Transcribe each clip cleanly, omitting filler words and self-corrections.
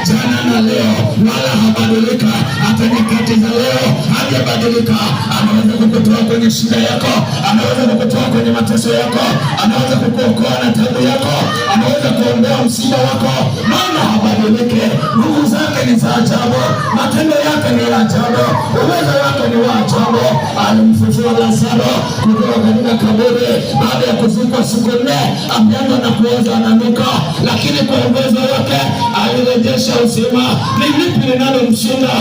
jana na leo, wala habadilika. Hata nyakati za leo hajabadilika. Anaweza kukutoa kwenye shida yako, anaweza kukutoa kwenye mateso yako, anaweza kukuokoa na tabu yako, anaweza kuondoa msiba wako, maana habadilike. Nguvu zake ni za ajabu, matendo yake ni ya ajabu, uwezo wake ni wa ajabu. Alimfufua Lazaro kutoka katika kaburi baada ya kuzikwa siku 4, ameanza na kuoza ananuka, lakini kwa uwezo wake alirejesha uzima. Ni lipi linalomshinda?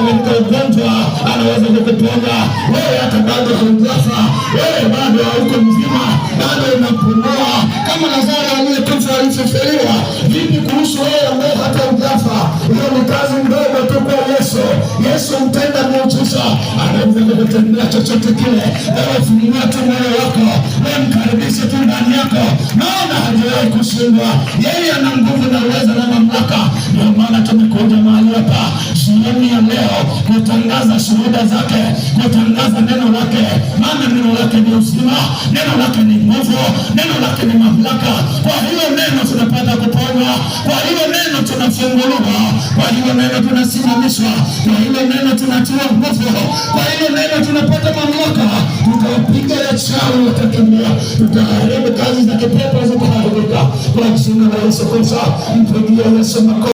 Katika ugonjwa anaweza kukuponya wewe, hata bado hujafa, wewe bado hauko mzima, bado unapumua kama Lazaro aliyekufa alifufuliwa. Vipi kuhusu wewe ambaye hata hujafa? Hiyo ni kazi ndogo tu kwa Yesu. Yesu mtenda muujiza, anaweza kukutendea chochote kile. Wewe fungua tu moyo wako, wewe mkaribishe tu ndani yako, maana hajawahi kushindwa. Yeye ana nguvu na uwezo na mamlaka. Ndio maana tumekuja mahali hapa jioni ya leo kutangaza shuhuda zake, kutangaza neno lake, maana neno lake ni uzima, neno lake ni nguvu, neno lake ni mamlaka. Kwa hilo neno tunapata kuponywa, kwa hilo neno tunafunguliwa, kwa hilo neno tunasimamishwa, kwa hilo neno tunatiwa nguvu, kwa hilo neno tunapata mamlaka. Tutapiga wachawi watakimbia, tutaharibu kazi za kipepo zitaharibika kwa jina la Yesu Kristo. Mpigie Yesu makofi.